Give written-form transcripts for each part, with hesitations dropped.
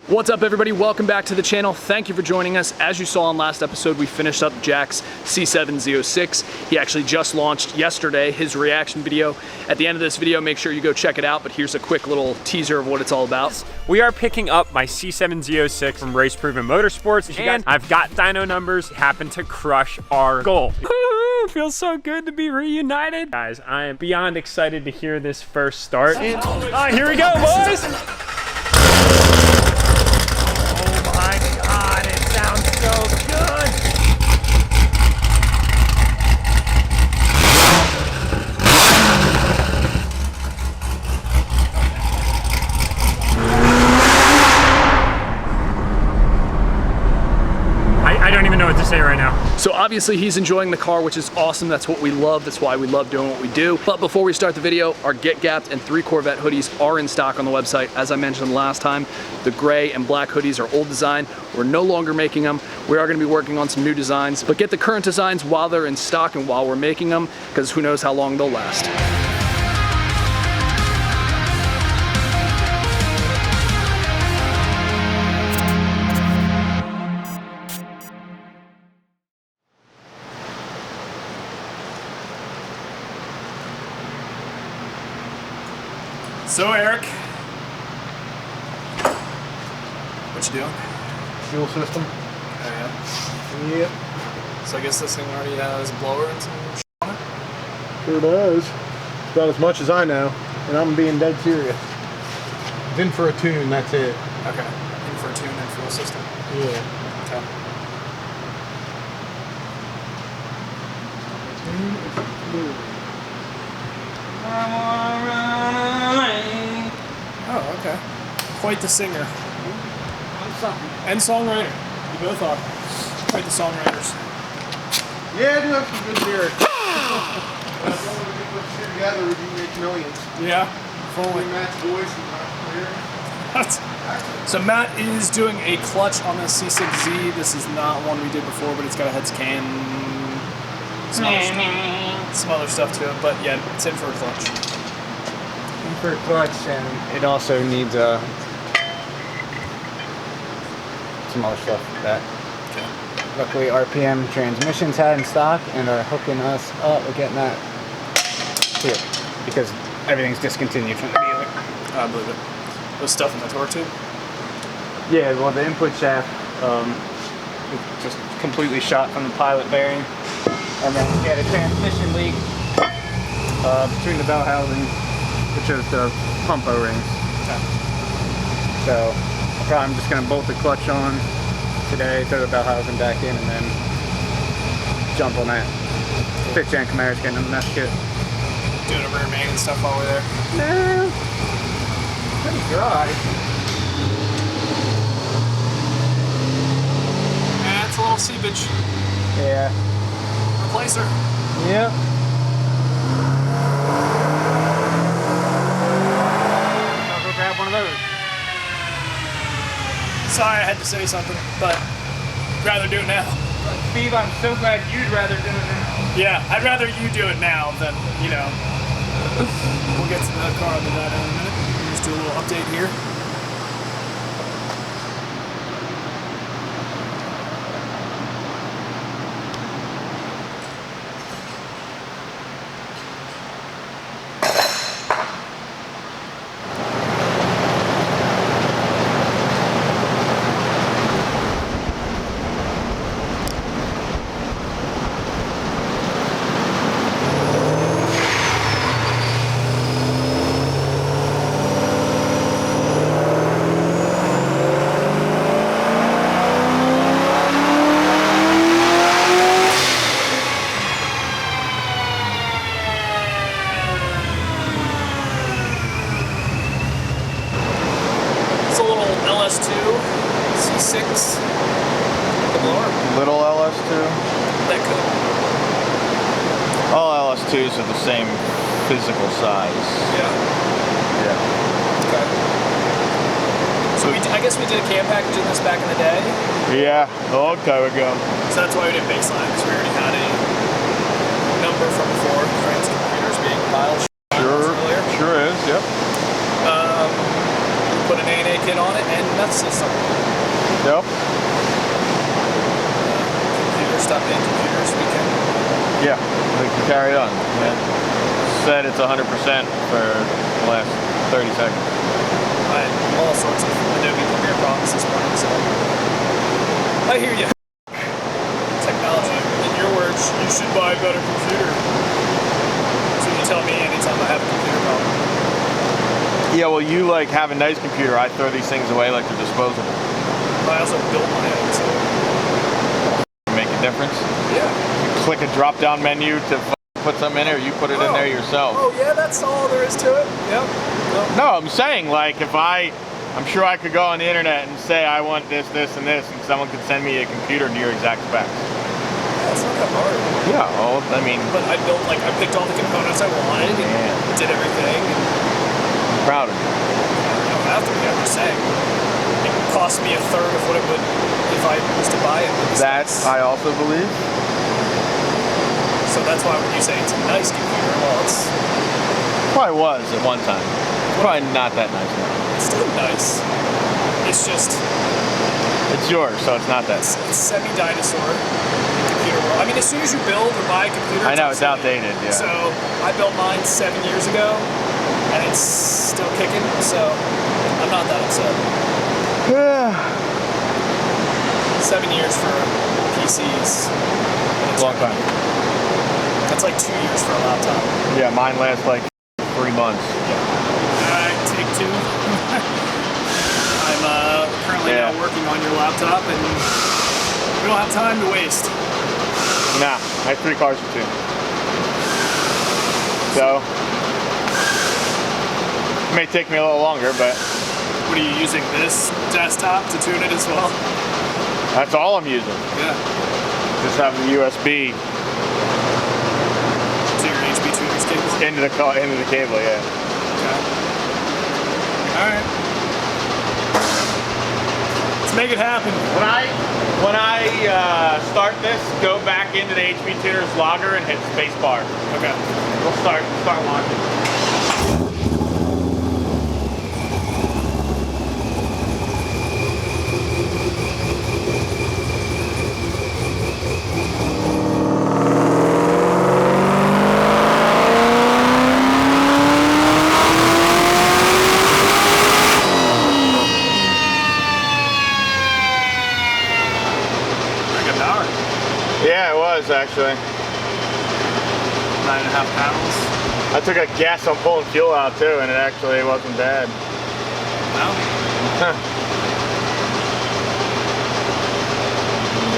What's up everybody, welcome back to the channel. Thank you for joining us. As you saw in last episode, we finished up Jack's C7 Z06. He actually just launched yesterday his reaction video. At the end of this video, make sure you go check it out, but here's a quick little teaser of what it's all about. We are picking up my C7 Z06 from Race Proven Motorsports, and I've got dyno numbers, happen to crush our goal. Feels so good to be reunited. Guys, I am beyond excited to hear this first start. Here we go, boys! God, it sounds so good. I don't even know what to say right now. So obviously he's enjoying the car, which is awesome. That's what we love. That's why we love doing what we do. But before we start the video, our Get Gapped and 3 Corvette hoodies are in stock on the website. As I mentioned last time, the gray and black hoodies are old design. We're no longer making them. We are going to be working on some new designs, but get the current designs while they're in stock and while we're making them, because who knows how long they'll last. So Eric, what you doing? Fuel system. Oh yeah? Yep. So I guess this thing already has blower and some shit on it? Sure does. About as much as I know, and I'm being dead serious. It's in for a tune, that's it. Okay, in for a tune and fuel system? Yeah. Okay. Oh, okay. Quite the singer. And songwriter. You both are. Quite the songwriters. Yeah, I do have some good lyrics. That's one when we put shit together, we can make millions. Yeah, fully. Matt's voice and my lyrics. So Matt is doing a clutch on the C6Z. This is not one we did before, but it's got a heads cam, some other stuff to it. But yeah, it's in for a clutch. In for a clutch, and it also needs some other stuff that luckily RPM Transmissions had in stock and are hooking us up. We're getting that here because everything's discontinued from the dealer. I believe it. Was stuff in the torque tube? Yeah, well the input shaft it's just completely shot from the pilot bearing, and then we had a transmission leak between the bell housing, which is the pump O-rings. Okay. So I'm just gonna bolt the clutch on today, throw the bell housing back in, and then jump on that. Pitch and Camara's getting in the mess kit. Doing a rear main and stuff while we're there? No. Pretty dry. That's a little seepage. Yeah. Replacer. Yep. I'll go grab one of those. Sorry I had to say something, but I'd rather do it now. Steve, I'm so glad you'd rather do it now. Yeah, I'd rather you do it now than, you know. We'll get to the car under that in a minute. Just do a little update here. C6 blower. Little LS2? That could. All LS2s are the same physical size. Yeah. Okay. So I guess we did a cam package in this back in the day. Yeah, a long time ago. So that's why we did baseline, because we already had a number from before. Frames computers being compiled. Sure is, yep. We put an A&A kit on it and meth system. Yep. Computer stuff in computers we can. Yeah, we can carry on. Yeah. Said it's 100% for the last 30 seconds. I had all sorts of Adobe Premiere problems this morning, so I hear you. Technology. In your words, you should buy a better computer. So you tell me anytime I have a computer problem. Yeah, well, you like have a nice computer. I throw these things away like they're disposable. I also built my own, so Make a difference. yeah. You click a drop-down menu to put something in, or you put it in there yourself. Oh yeah, that's all there is to it. Yep. No, I'm saying like if I'm sure I could go on the internet and say I want this, this, and this, and someone could send me a computer to your exact specs. That's not that hard. Yeah, well, I mean, But I picked all the components I wanted and did everything. I'm proud of you. You don't have to be, I'm just saying. It cost me a third of what it would if I was to buy it. That's I also believe. So that's why when you say it's a nice computer, well, it's Probably was at one time. Probably not that nice now. still nice. It's just, It's yours, so it's not that. it's semi-dinosaur computer world. I mean, as soon as you build or buy a computer, I know, it's obsolete. outdated, yeah. So I built mine 7 years ago, and it's still kicking, so I'm not that upset. 7 years for PCs. Long time. That's like 2 years for a laptop. Yeah, mine lasts like 3 months. Alright, take two. I'm currently now working on your laptop, and we don't have time to waste. Nah, I have 3 cars for 2. So, it may take me a little longer, but What are you using, this desktop to tune it as well? that's all I'm using. Yeah. Just have the USB So your HP tuners cable? into the cable, yeah. Okay. Alright. Let's make it happen. When I start this, go back into the HP Tuners logger and hit spacebar. Okay. We'll start launching. Yeah, it was actually. 9.5 pounds. I took a guess on pulling fuel out too, and it actually wasn't bad. No.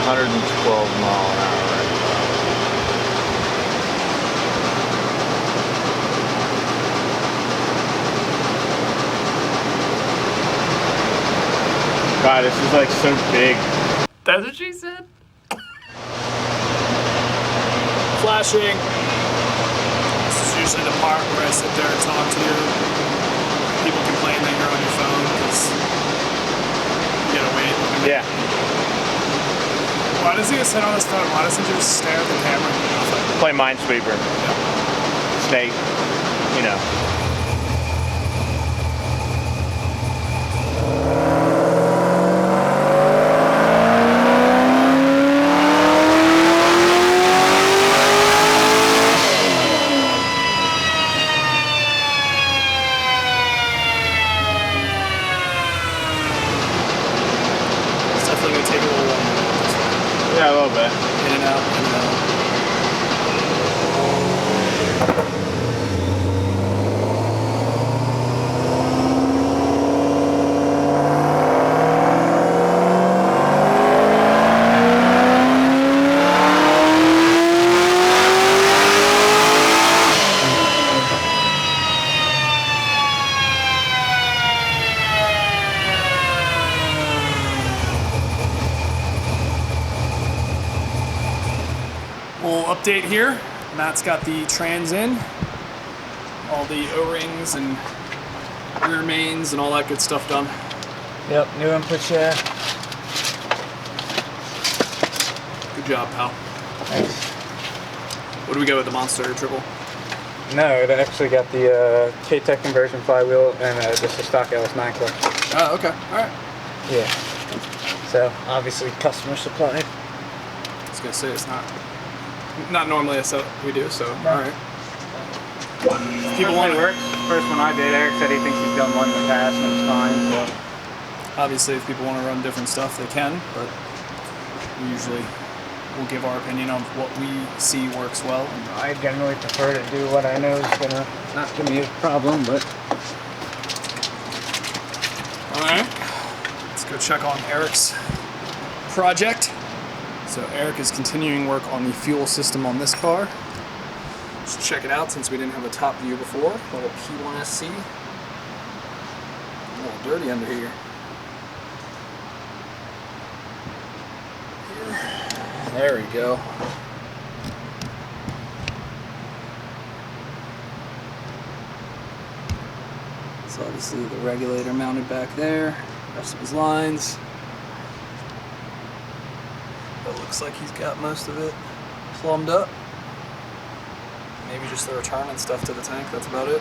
112 mile an hour right now. God, this is like so big. That's what she said? Flashing. This is usually the part where I sit there and talk to you. People complain that you're on your phone because you gotta wait. Yeah. Why does he sit on his phone? Why doesn't he just stare at the camera and do nothing? Play Minesweeper. Snake. You know. It's definitely gonna take a little while. Yeah, a little bit. In and out, in and out. We'll update here. Matt's got the trans in, all the O-rings and rear mains and all that good stuff done. Yep, new input shaft. Good job, pal. Thanks. What do we go with the Monster Triple? No, it actually got the K-Tech conversion flywheel and just a stock LS9 clutch. Oh, okay. All right. Yeah. So obviously customer supplied. I was gonna say it's not normally a set we do. So all right. People want to work. First one I did, Eric said he thinks he's done one in the past and it's fine. So. Obviously, if people want to run different stuff, they can, but we usually will give our opinion on what we see works well. I generally prefer to do what I know is gonna not give me a problem, but. All right, let's go check on Eric's project. So Eric is continuing work on the fuel system on this car. Just check it out since we didn't have a top view before. Little P1SC. A little dirty under here. There we go. So obviously the regulator mounted back there. Rest of his lines. It looks like he's got most of it plumbed up. Maybe just the return and stuff to the tank, that's about it.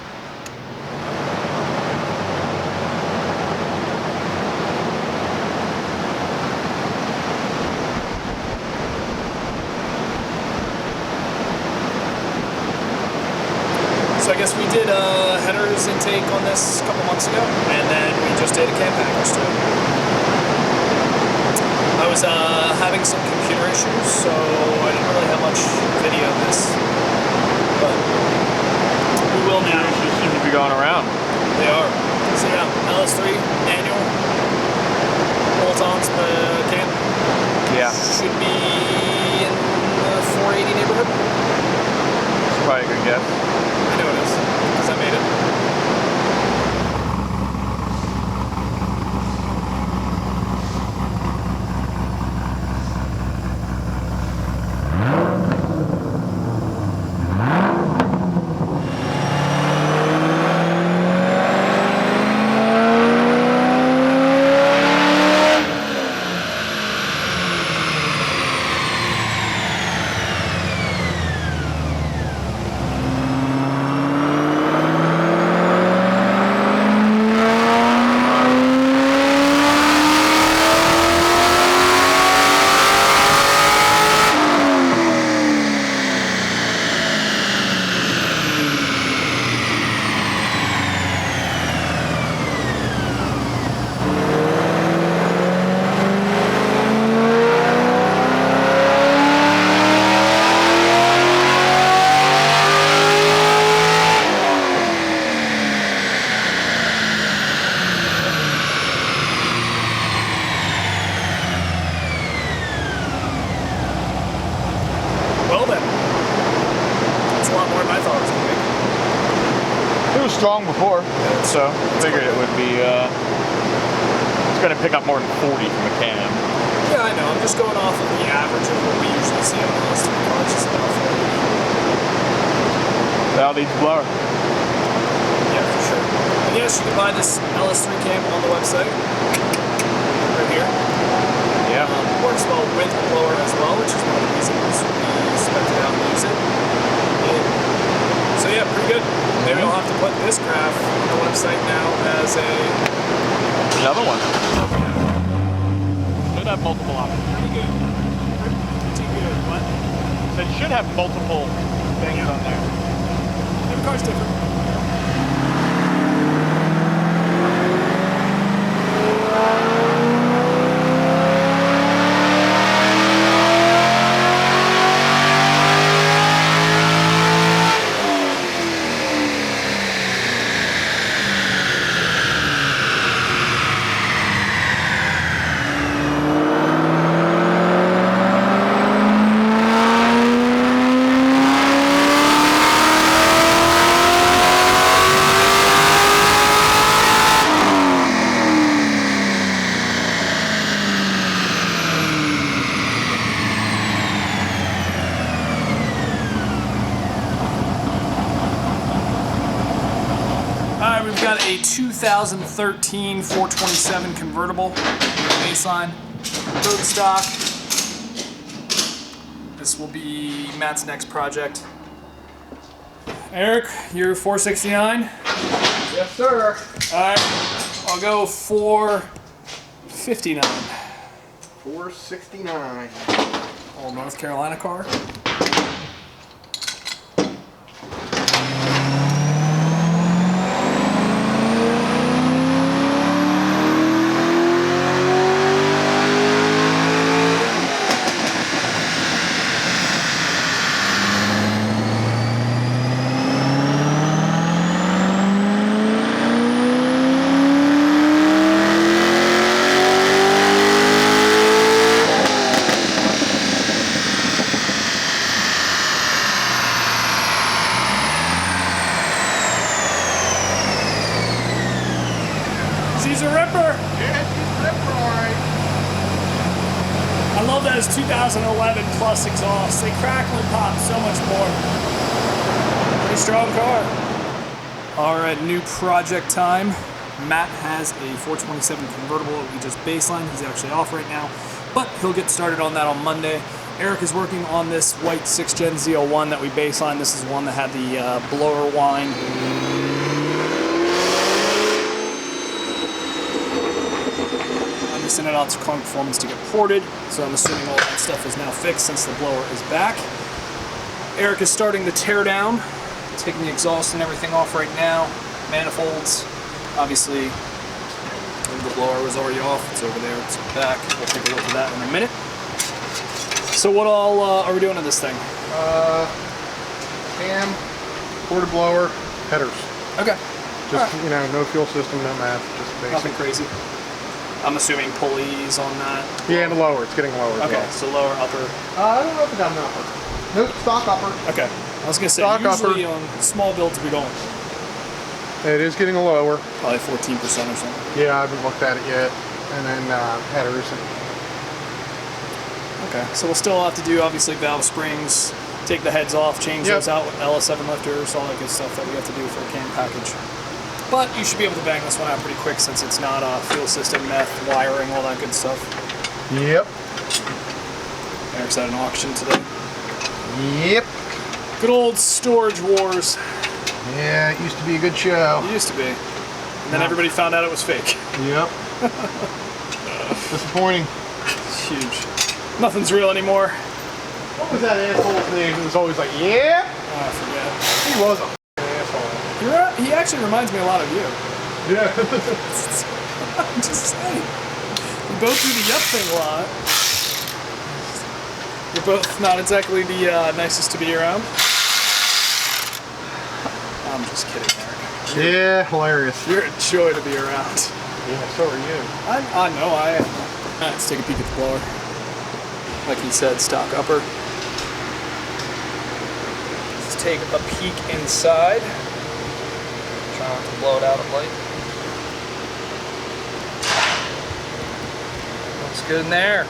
So I guess we did headers intake on this a couple months ago, and then we just did a cam package too. I was having some computer issues, so I didn't really have much video of this, but we will now. Issues seem to be going around. They are. So yeah, LS3 manual, bolt-ons cam. Yeah. Should be in the 480 neighborhood. That's probably a good guess. I know it is, because I made it. Strong before, so figured it would be, it's going to pick up more than 40 from a cam. Yeah, I know. I'm just going off of the average of what we usually see on the list of cars. Just about 40. That needs blower. Yeah, for sure. And yes, you can buy this LS3 cam on the website. Right here. Yeah. Works well with the blower as well, which is one of the reasons we spec it out and use it. So yeah, pretty good. Maybe I'll have to put this graph on the website now as another one. Should have multiple options. Pretty good. Pretty good. What? So it should have multiple things on there. Every car's different. We've got a 2013 427 convertible baseline, road stock. This will be Matt's next project. Eric, you're 469? Yes, sir. Alright, I'll go 459. 469. Old North Carolina car. She's a ripper. Yeah, she's ripper, all right. I love that it's 2011 plus exhaust. They crackle and pop so much more. Pretty strong car. All right, new project time. Matt has a 427 convertible that we just baseline. He's actually off right now, but he'll get started on that on Monday. Eric is working on this white 6 Gen Z01 that we baseline. This is one that had the blower wind. Send it out to Kong Performance to get ported, so I'm assuming all that stuff is now fixed since the blower is back. Eric is starting the tear down, taking the exhaust and everything off right now. Manifolds, obviously the blower was already off, it's over there, it's back. We'll take a look at that in a minute. So what all are we doing to this thing? Cam, quarter blower, headers. Okay. Just, you know, no fuel system, no math, just basic. Nothing crazy. I'm assuming pulleys on that. Yeah, and the lower. It's getting lower. Okay, so lower, upper. I don't know if it's got an upper. Nope, stock upper. Okay. I was gonna say Stock usually upper. on small builds we don't. It is getting a lower. Probably 14% or something. Yeah, I haven't looked at it yet. And then headers. Okay, so we'll still have to do obviously valve springs, take the heads off, change those out with LS7 lifters, all that good stuff that we have to do for a cam package. But you should be able to bang this one out pretty quick since it's not a fuel system, meth, wiring, all that good stuff. Yep. Eric's at an auction today. Yep. Good old Storage Wars. Yeah, it used to be a good show. It used to be. And then everybody found out it was fake. Yep. Disappointing. It's huge. Nothing's real anymore. What was that asshole's name? It was always like, yeah. Oh, I forget. He was a asshole. He actually reminds me a lot of you. Yeah. I'm just saying. We both do the yup thing a lot. You're both not exactly the nicest to be around. I'm just kidding, Eric. Yeah, hilarious. You're a joy to be around. Yeah, so are you. I know I am. Alright, let's take a peek at the blower. Like he said, stock upper. Let's take a peek inside. Try not to blow it out of light. Looks good in there.